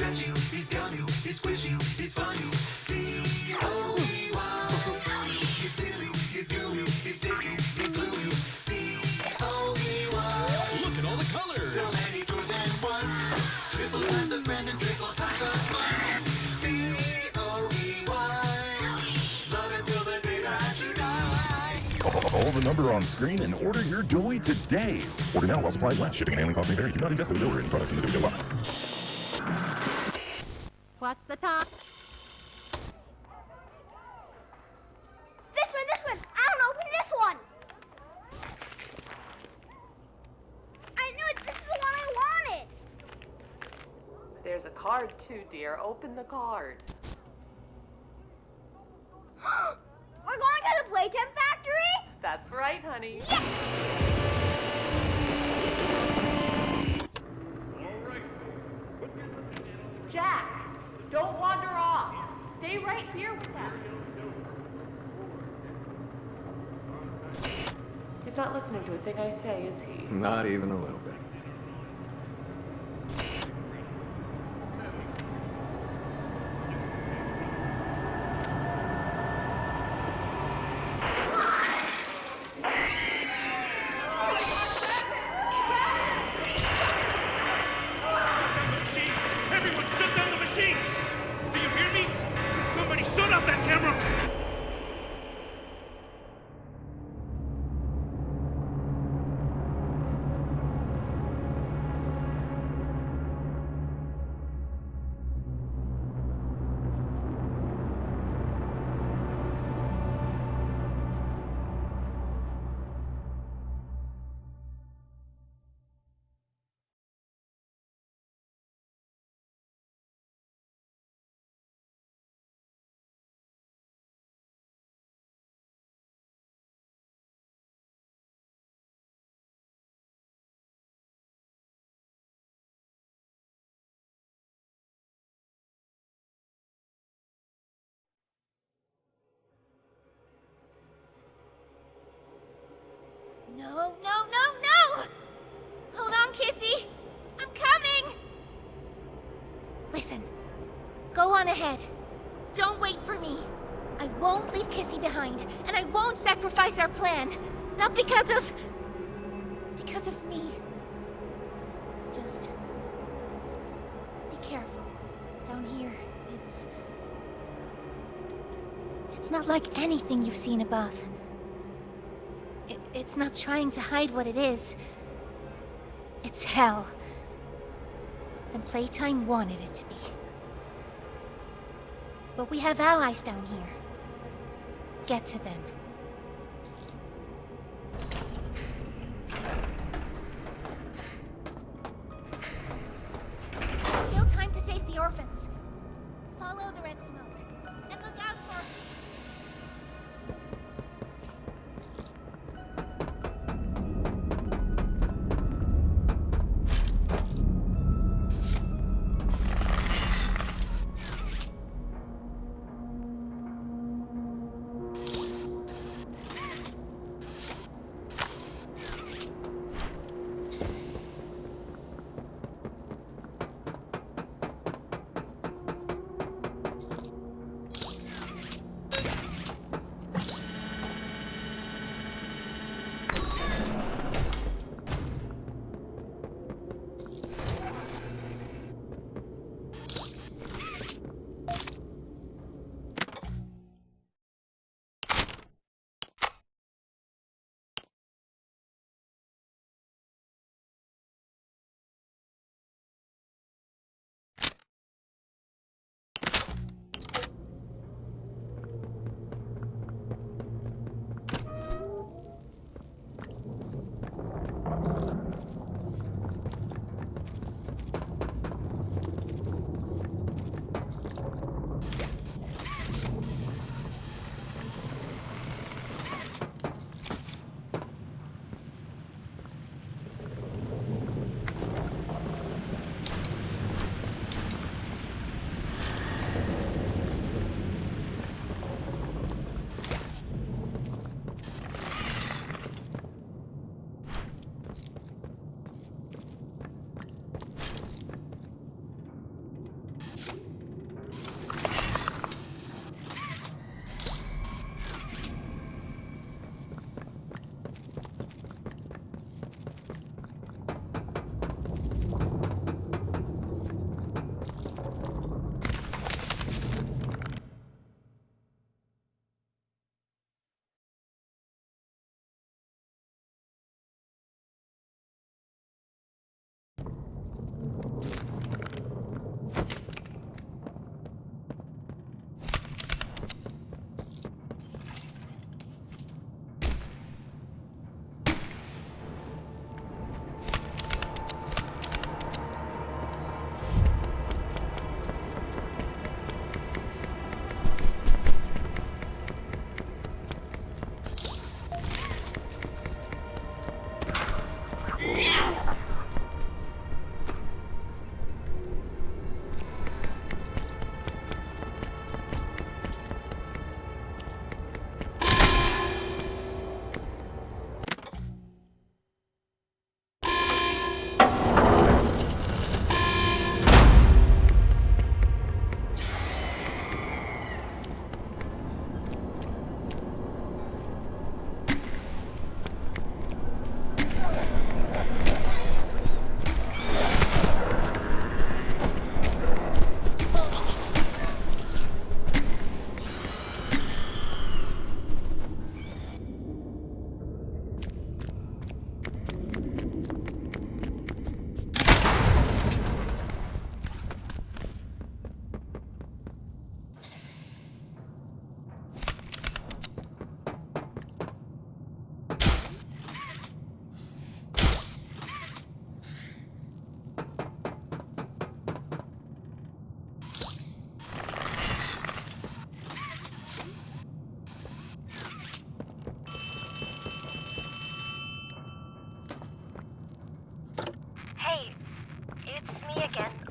stretch you, he's gum you, he's squish you, he's fun you. D-O-E-Y. He's silly, he's goo you, he's sticky, he's glue you. D-O-E-Y. Look at all the colors. So many toys and one. Triple with a friend and triple time the fun. D-O-E-Y. Love it till the day that you die. Call the number on screen and order your Dewey today. Order now while supplies last. Shipping and handling costs may vary. Do not ingest or deliver any products in the Dewey line. What's the time? This one! I don't open this one! I knew it! This is the one I wanted! There's a card too, dear. Open the card. We're going to the playtime factory? That's right, honey. Yes! Jack, don't wander off. Stay right here with them. He's not listening to a thing I say, is he? Not even a little bit. Everyone, shut down the machine! Do you hear me? Somebody shut off that camera! No! Hold on, Kissy! I'm coming! Listen, go on ahead. Don't wait for me. I won't leave Kissy behind, and I won't sacrifice our plan. Not because of me. Just be careful. Down here, it's not like anything you've seen above. It's not trying to hide what it is. It's hell. And Playtime wanted it to be. But we have allies down here. Get to them. There's still time to save the orphans. Follow the red smoke. And look out for...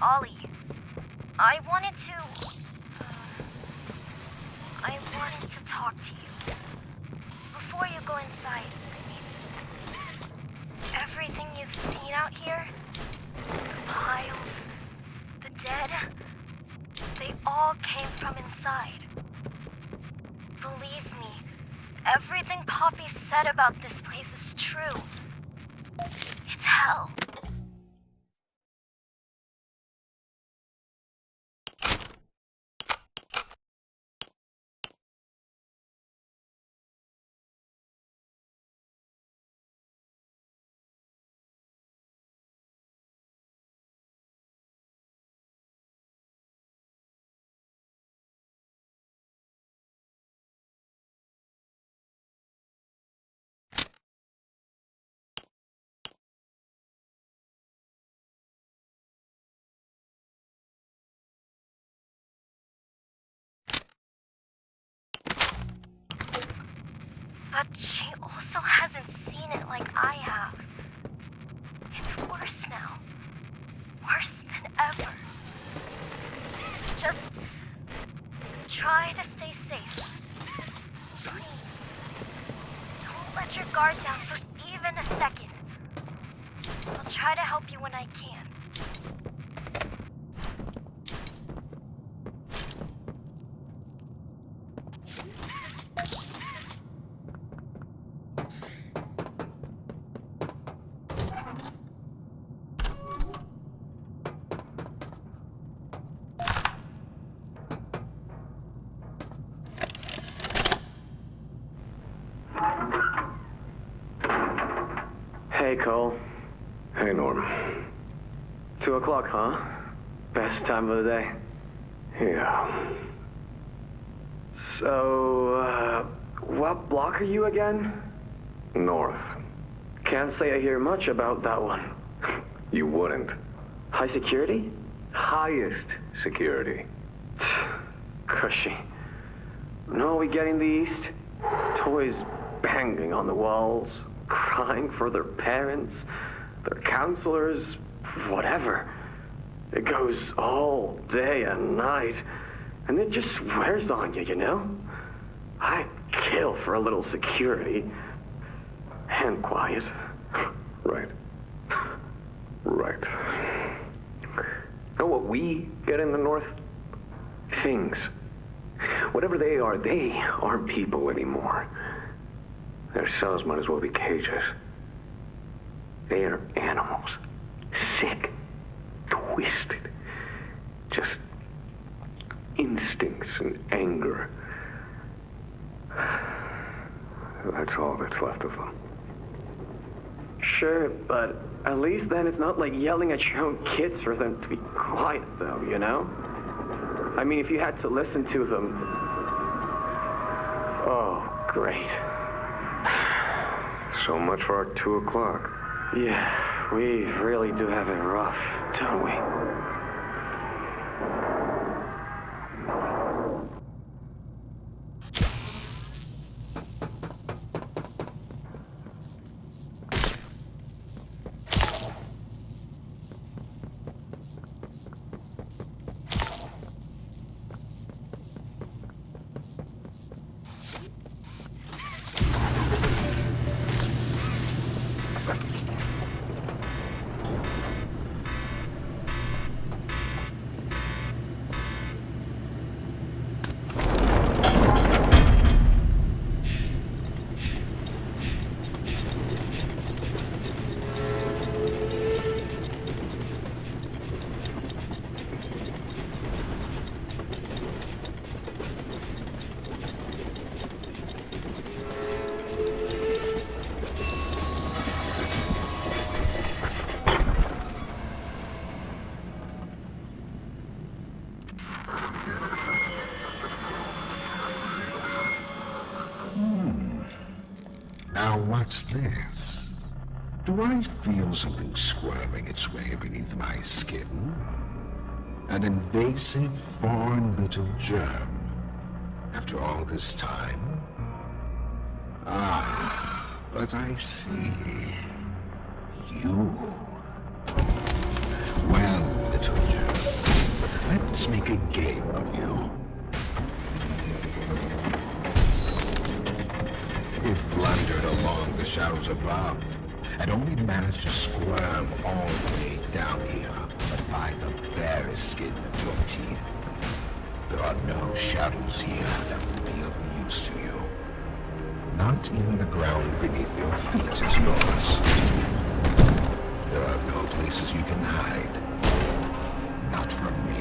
Ollie, I wanted to talk to you. Before you go inside, I mean, everything you've seen out here, the piles, the dead, they all came from inside. Believe me, everything Poppy said about this place is true. It's hell. But she also hasn't seen it like I have. It's worse now. Worse than ever. Just try to stay safe. Please. Don't let your guard down for even a second. I'll try to help you when I can. Hey, Cole. Hey, Norm. 2 o'clock, huh? Best time of the day. Yeah. So, what block are you again? North. Can't say I hear much about that one. You wouldn't. High security? Highest security. Cushy. No, we get in the east. Toys banging on the walls, crying for their parents, their counselors, whatever. It goes all day and night, and it just wears on you, you know? I'd kill for a little security. And quiet. Right. Right. Know what we get in the North? Things. Whatever they aren't people anymore. Their cells might as well be cages. They are animals. Sick. Twisted. Just instincts and anger. That's all that's left of them. Sure, but at least then it's not like yelling at your own kids for them to be quiet, though, you know? I mean, if you had to listen to them... Oh, great. So much for our 2 o'clock. Yeah, we really do have it rough, don't we? Now what's this? Do I feel something squirming its way beneath my skin? An invasive foreign little germ. After all this time? Ah, but I see. You. Well, little germ. let's make a game of you. If blundered along the shadows above, and only managed to squirm all the way down here, but by the barest skin of your teeth, there are no shadows here that will be of use to you. Not even the ground beneath your feet is yours. There are no places you can hide. Not from me.